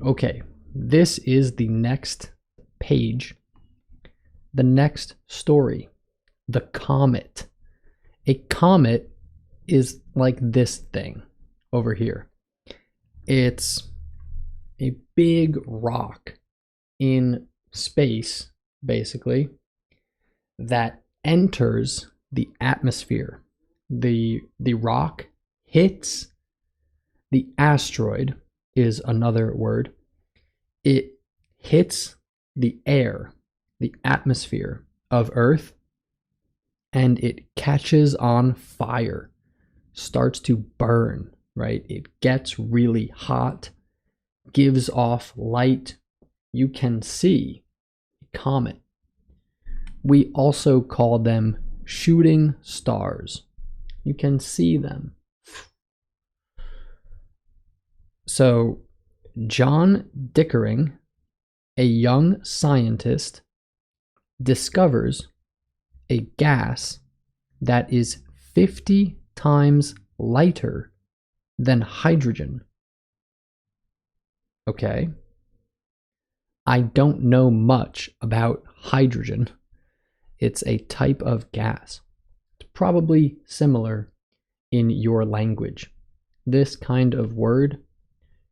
Okay, this is the next page, the next story, the comet. A comet is like this thing over here. It's a big rock in space, basically, that enters the atmosphere. The rock hits the asteroid is another word. It hits the air, the atmosphere of Earth, and it catches on fire, starts to burn, right? It gets really hot, gives off light. You can see a comet. We also call them shooting stars. You can see them. So, John Dickering, a young scientist, discovers a gas that is 50 times lighter than hydrogen. Okay. I don't know much about hydrogen. It's a type of gas. It's probably similar in your language. This kind of word,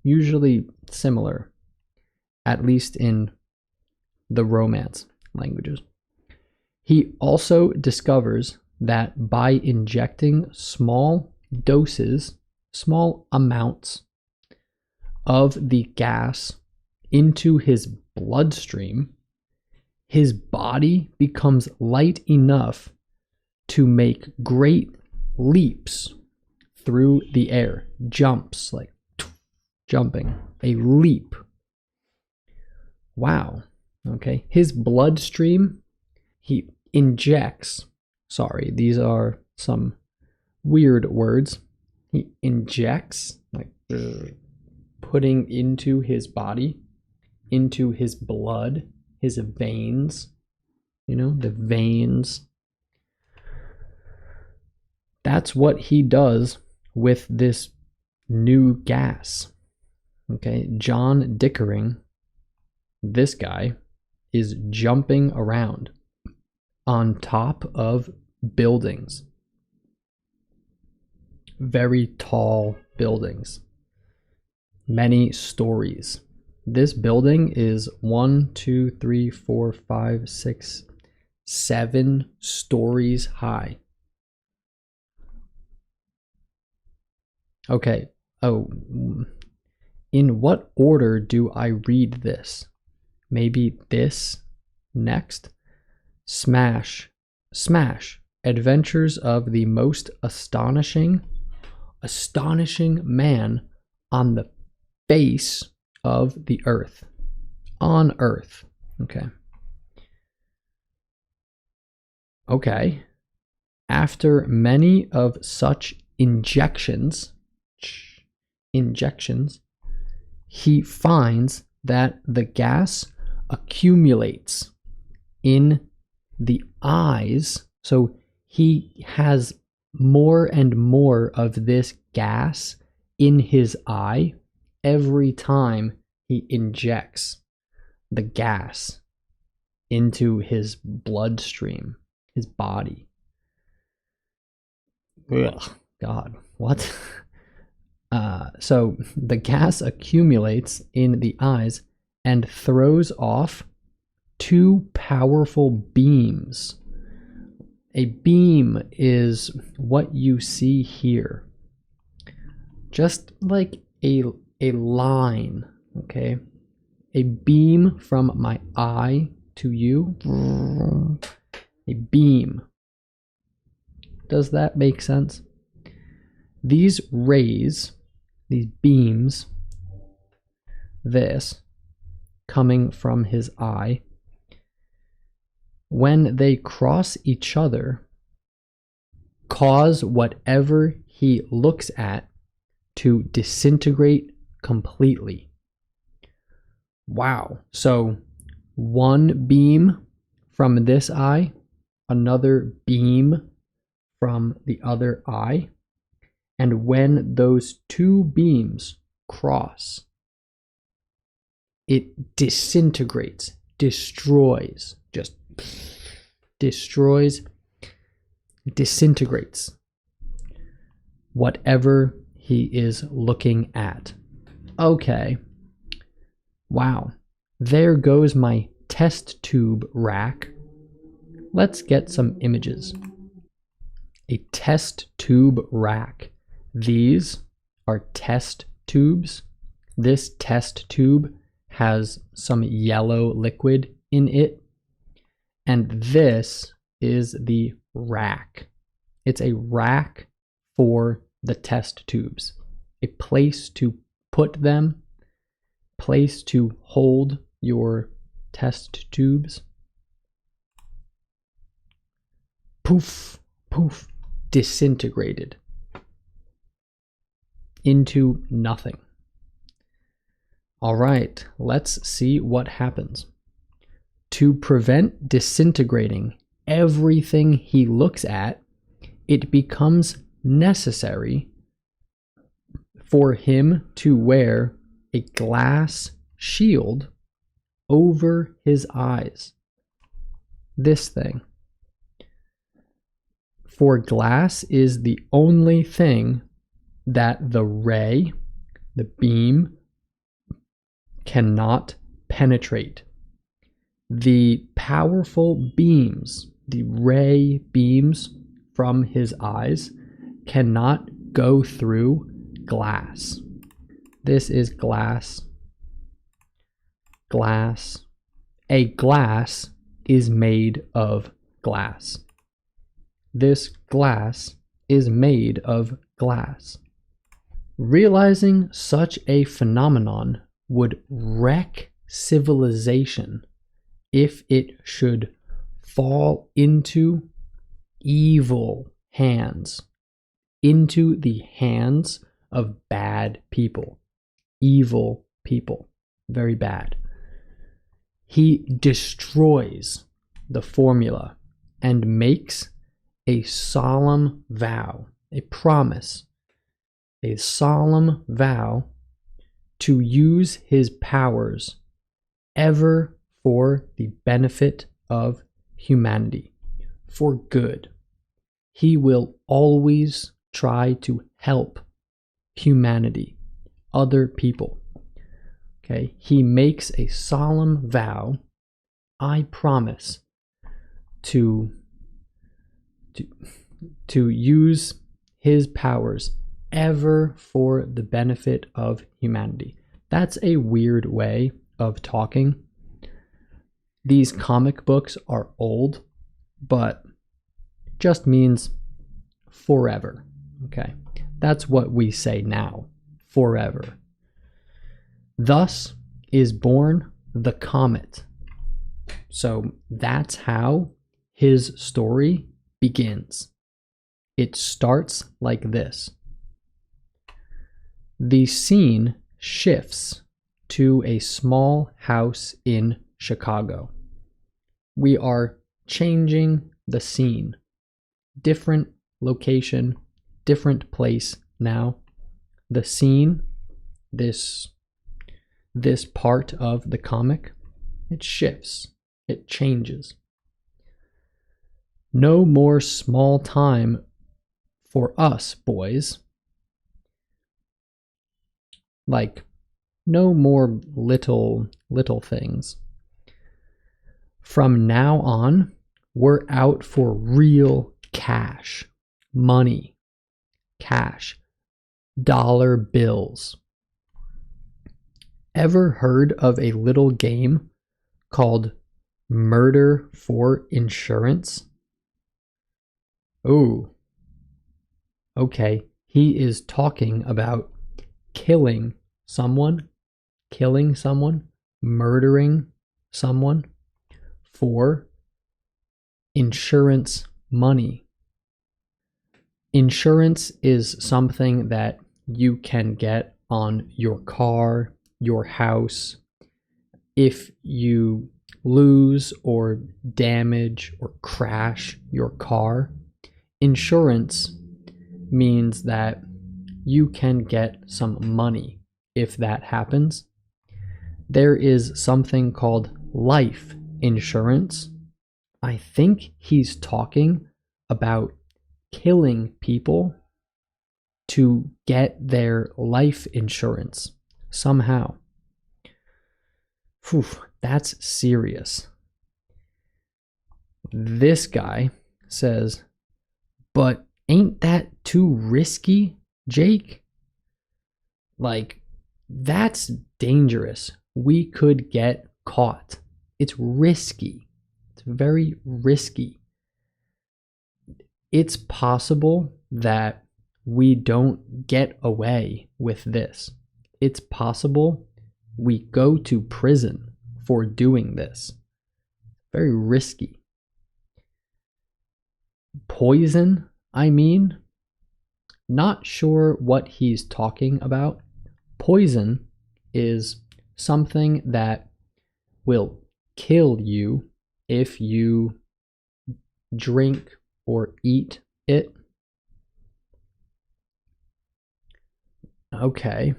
usually similar, at least in the Romance languages. He also discovers that by injecting small doses, small amounts of the gas into his bloodstream, his body becomes light enough to make great leaps through the air, jumps, like jumping, a leap. Wow. Okay. His bloodstream, he injects, sorry, these are some weird words. He injects, like putting into his body, into his blood, his veins, the veins. That's what he does with this new gas. Okay, John Dickering, this guy, is jumping around on top of buildings. Very tall buildings. Many stories. This building is 1, 2, 3, 4, 5, 6, 7 stories high. Okay. Oh, in what order do I read this? Maybe this next? Smash. Adventures of the most astonishing man on the face of the earth. On earth. Okay. After many of such injections, he finds that the gas accumulates in the eyes. So he has more and more of this gas in his eye every time he injects the gas into his bloodstream, his body. Ugh, God, what? So the gas accumulates in the eyes and throws off 2 powerful beams. A beam is what you see here. Just like a line, okay? A beam from my eye to you. A beam. Does that make sense? These rays, these beams, this coming from his eye, when they cross each other, cause whatever he looks at to disintegrate completely. Wow. So one beam from this eye, another beam from the other eye, and when those 2 beams cross, It disintegrates, destroys, just destroys, disintegrates whatever he is looking at. Okay. Wow. There goes my test tube rack. Let's get some images. A test tube rack. These are test tubes. This test tube has some yellow liquid in it. And this is the rack. It's a rack for the test tubes. A place to put them, place to hold your test tubes. Poof, poof, disintegrated into nothing. All right, let's see what happens. To prevent disintegrating everything he looks at, it becomes necessary for him to wear a glass shield over his eyes. This thing. For glass is the only thing that the ray, the beam, cannot penetrate. The powerful beams, the ray beams from his eyes, cannot go through glass. This is glass. Glass. A glass is made of glass. This glass is made of glass. Realizing such a phenomenon would wreck civilization if it should fall into evil hands, into the hands of bad people, evil people, very bad. He destroys the formula and makes a solemn vow, a promise, a solemn vow to use his powers ever for the benefit of humanity, for good. He will always try to help humanity, other people. Okay, he makes a solemn vow. I promise to use his powers ever for the benefit of humanity. That's a weird way of talking. These comic books are old, but just means forever. Okay, that's what we say now, forever. Thus is born the comet. So that's how his story begins. It starts like this. The scene shifts to a small house in Chicago. We are changing the scene. Different location, different place now. The scene, this part of the comic, it shifts, it changes. No more small time for us, boys. Like, no more little things. From now on, we're out for real cash, money, cash, dollar bills. Ever heard of a little game called Murder for Insurance? Oh, okay. He is talking about killing someone, murdering someone for insurance money. Insurance is something that you can get on your car, your house. If you lose or damage or crash your car, insurance means that you can get some money if that happens. there is something called life insurance. I think he's talking about killing people to get their life insurance somehow. Phew, that's serious. This guy says, but ain't that too risky, Jake? Like, that's dangerous. We could get caught. It's risky. It's very risky. It's possible that we don't get away with this. It's possible we go to prison for doing this. Very risky. Poison, I mean, not sure what he's talking about. Poison is something that will kill you if you drink or eat it. Okay,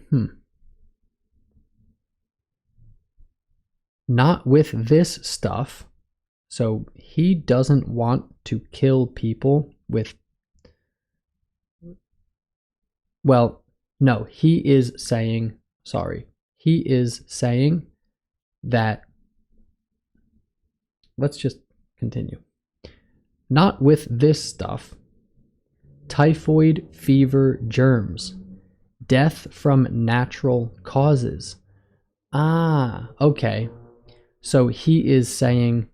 Not with this stuff. So he doesn't want to kill people with... Well, no, he is saying that... Let's just continue. Not with this stuff. Typhoid fever germs. Death from natural causes. Ah, okay. So he is saying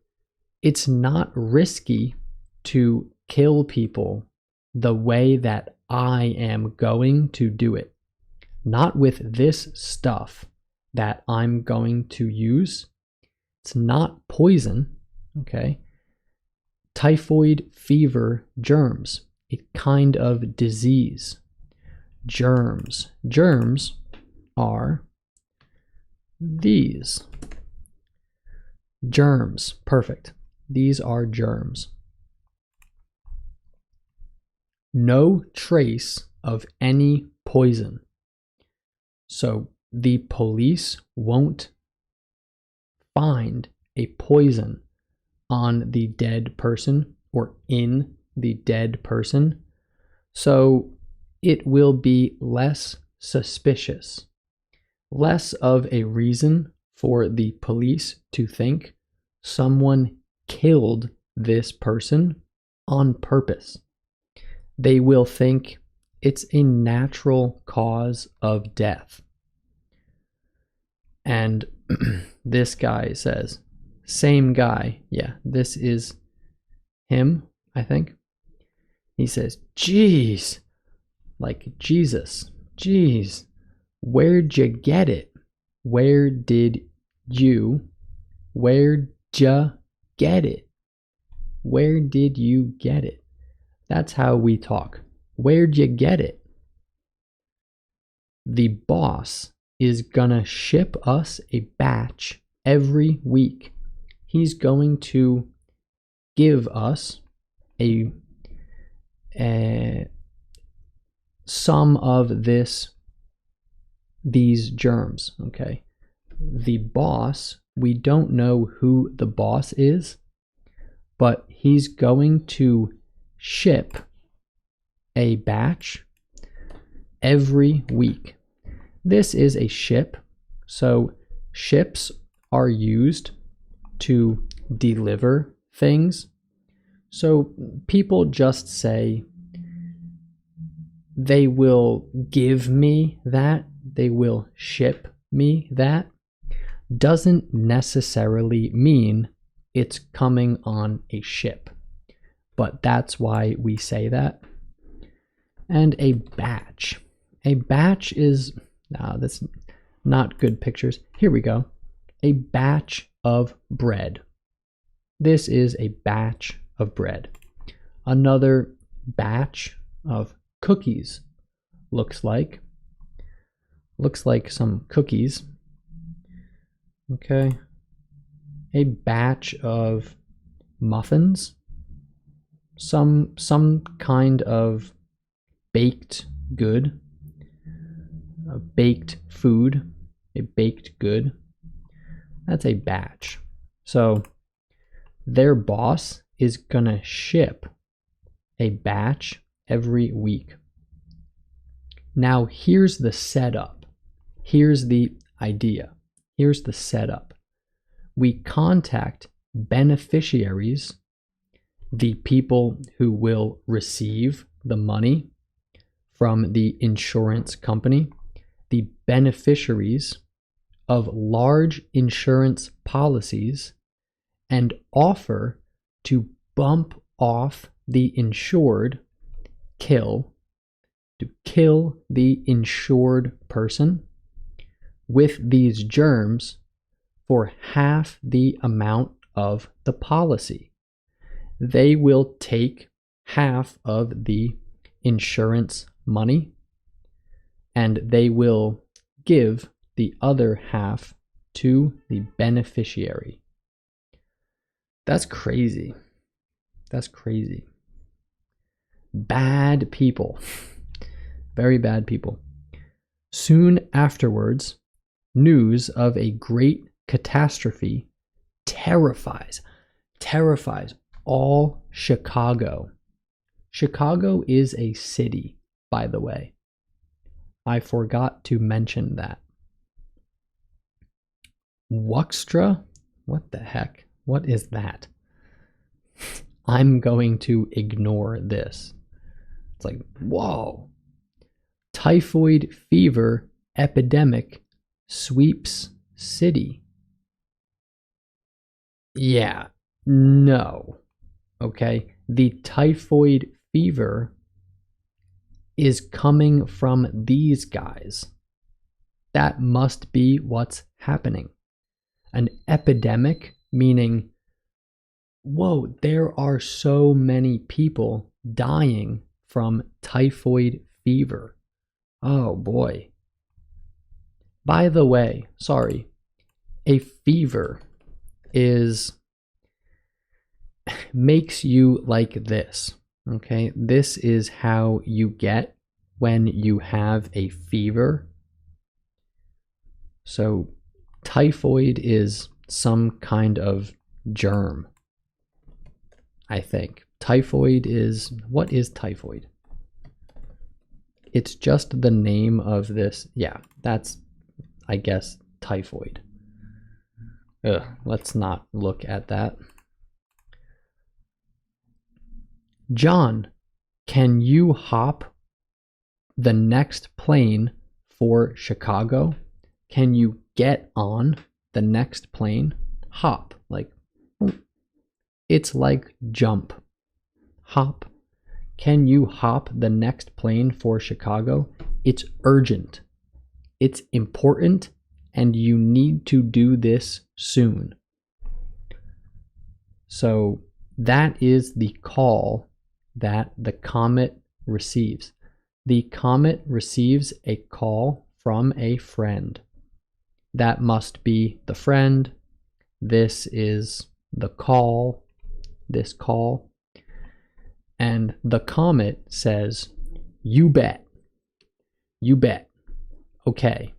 it's not risky to kill people the way that I am going to do it. Not with this stuff that I'm going to use. It's not poison, okay? Typhoid fever germs, a kind of disease. Germs. Germs are these. Germs. Perfect. These are germs. No trace of any poison. So the police won't find a poison on the dead person or in the dead person. So it will be less suspicious, less of a reason for the police to think someone killed this person on purpose. They will think it's a natural cause of death. And this guy says, same guy, yeah, this is him, I think. He says, geez, like Jesus, geez, where'd you get it? Where'd you get it? Where did you get it? That's how we talk. Where'd you get it? The boss is gonna ship us a batch every week. He's going to give us some of these germs, okay? The boss, we don't know who the boss is, but he's going to ship a batch every week. This is a ship, so ships are used to deliver things. So people just say, they will give me that, they will ship me that. Doesn't necessarily mean it's coming on a ship, but that's why we say that. And a batch. A batch is, that's not good pictures. Here we go. A batch of bread. This is a batch of bread. Another batch of cookies looks like some cookies. Okay. A batch of muffins. Some kind of baked good. A baked food. A baked good. That's a batch. So their boss is gonna ship a batch every week. Now here's the setup. Here's the idea. Here's the setup. We contact beneficiaries, the people who will receive the money from the insurance company, the beneficiaries of large insurance policies, and offer to bump off the insured, to kill the insured person with these germs for half the amount of the policy. They will take half of the insurance money and they will give the other half to the beneficiary. That's crazy. That's crazy. Bad people. Very bad people. Soon afterwards, news of a great catastrophe terrifies all Chicago. Chicago is a city, by the way. I forgot to mention that. Wuxtra? What the heck? What is that? I'm going to ignore this. It's like, whoa. Typhoid fever epidemic sweeps city. Yeah, no. Okay, the typhoid fever is coming from these guys. That must be what's happening. An epidemic, meaning, whoa, there are so many people dying from typhoid fever. Oh boy. By the way, sorry, a fever makes you like this. Okay, this is how you get when you have a fever. So typhoid is some kind of germ, I think. What is typhoid? It's just the name of this. Yeah, that's, I guess, typhoid. Ugh, let's not look at that. John, can you hop the next plane for Chicago? Can you get on the next plane? Hop, like, it's like jump. Hop. Can you hop the next plane for Chicago? It's urgent. It's important, and you need to do this soon. So that is the call that the Comet receives. The Comet receives a call from a friend. That must be the friend. This is the call. This call. And the Comet says, you bet. You bet. Okay.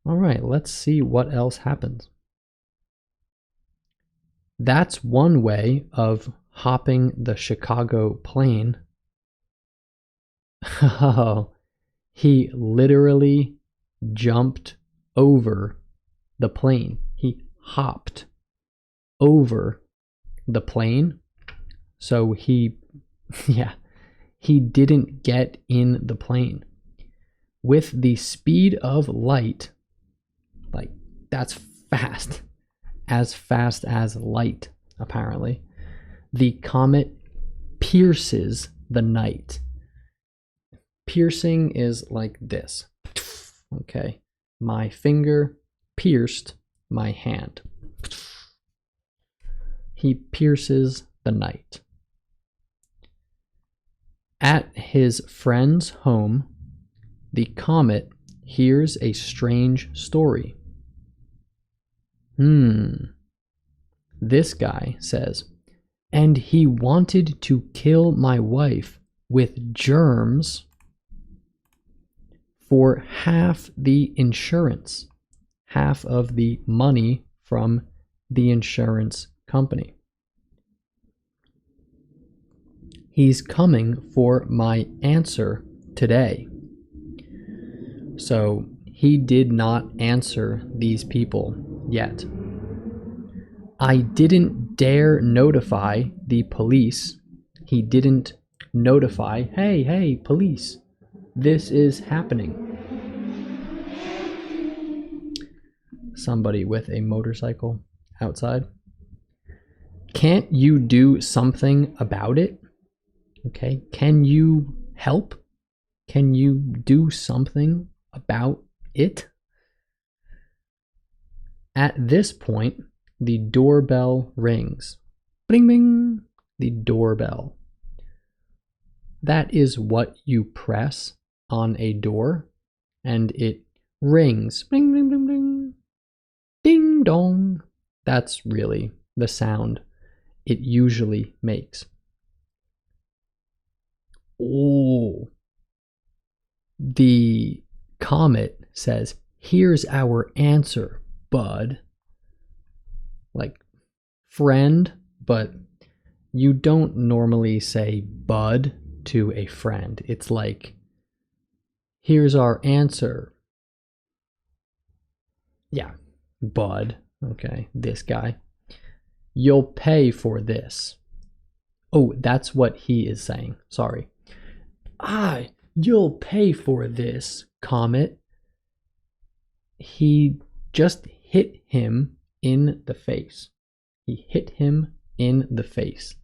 All right, let's see what else happens. That's one way of hopping the Chicago plane. Oh, he literally jumped over the plane. He hopped over the plane. So he didn't get in the plane. With the speed of light, like, that's fast. As fast as light, apparently. The comet pierces the night. Piercing is like this. Okay. My finger pierced my hand. He pierces the night. At his friend's home, the comet hears a strange story. This guy says, and he wanted to kill my wife with germs for half the insurance. half of the money from the insurance company. He's coming for my answer today. So he did not answer these people yet. I didn't dare notify the police. He didn't notify, hey, police, this is happening. Somebody with a motorcycle outside. Can't you do something about it? Okay, can you help? Can you do something about it? At this point, the doorbell rings. Bing, bing, the doorbell. That is what you press on a door, and it rings. Bing, bing, bing, bing. Ding dong. That's really the sound it usually makes. Oh. The Comet says, here's our answer, bud. Like, friend, but you don't normally say bud to a friend. It's like, here's our answer. Yeah, bud. Okay, this guy. You'll pay for this. Oh, that's what he is saying. Sorry. You'll pay for this, Comet. He just hit him in the face. He hit him in the face.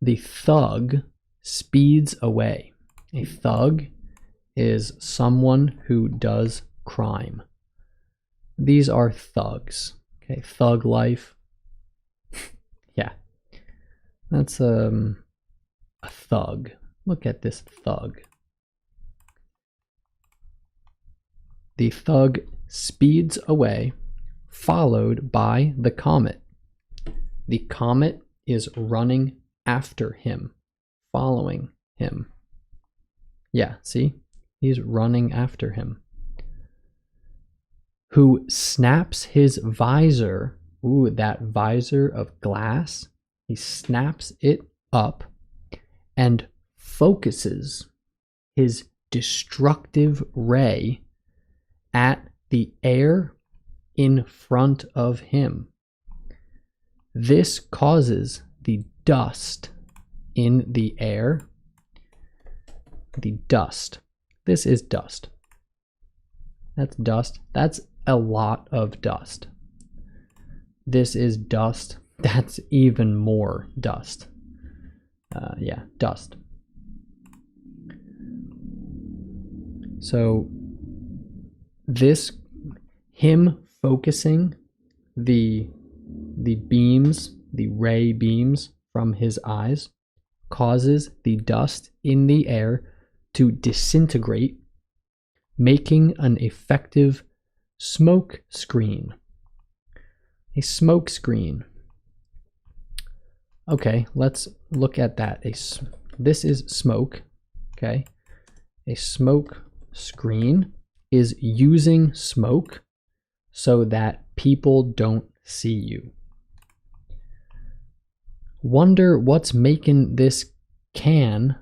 The thug speeds away. A thug is someone who does crime. These are thugs. Okay, thug life. Yeah. That's a thug. Look at this thug. The thug speeds away, followed by the comet. The comet is running after him, following him. Yeah, see? He's running after him. Who snaps his visor. Ooh, that visor of glass. He snaps it up and focuses his destructive ray at the air in front of him. This causes the dust in the air. The dust. This is dust. That's dust. That's a lot of dust. This is dust. That's even more dust. Yeah, dust. So this, him focusing the beams, the ray beams from his eyes, causes the dust in the air to disintegrate, making an effective smoke screen. A smoke screen. Okay, let's look at that. This is smoke. Okay, a smoke screen is using smoke so that people don't see you. Wonder what's making this can,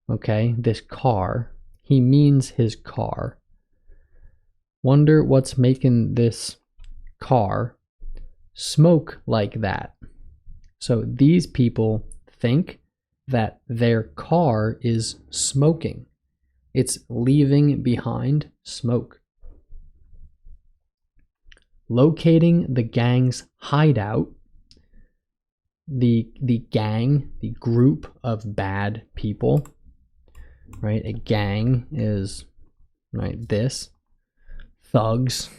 okay, this car, he means his car. Wonder what's making this car smoke like that. So these people think that their car is smoking. It's leaving behind smoke. Locating the gang's hideout. The gang, the group of bad people, right? A gang is, right, this. Thugs.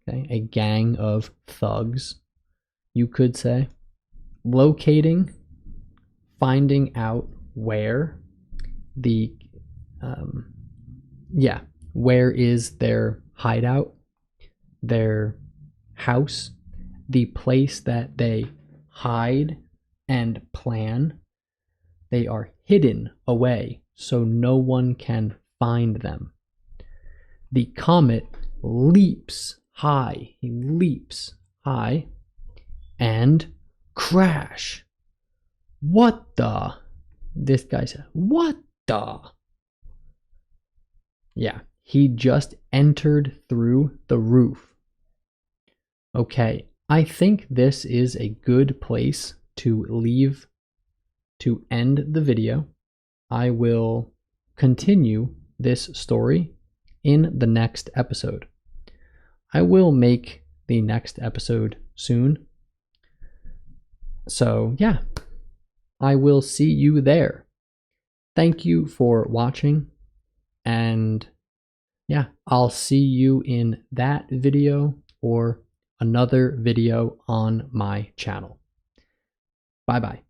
Okay, a gang of thugs, you could say. Locating, finding out where the, where is their hideout, their house, the place that they hide and plan. They are hidden away so no one can find them. the comet leaps high. He leaps high and crash. What the? This guy said, what the? Yeah, he just entered through the roof. Okay, I think this is a good place to end the video. I will continue this story in the next episode. I will make the next episode soon. So yeah, I will see you there. Thank you for watching, and yeah, I'll see you in that video or another video on my channel. Bye bye.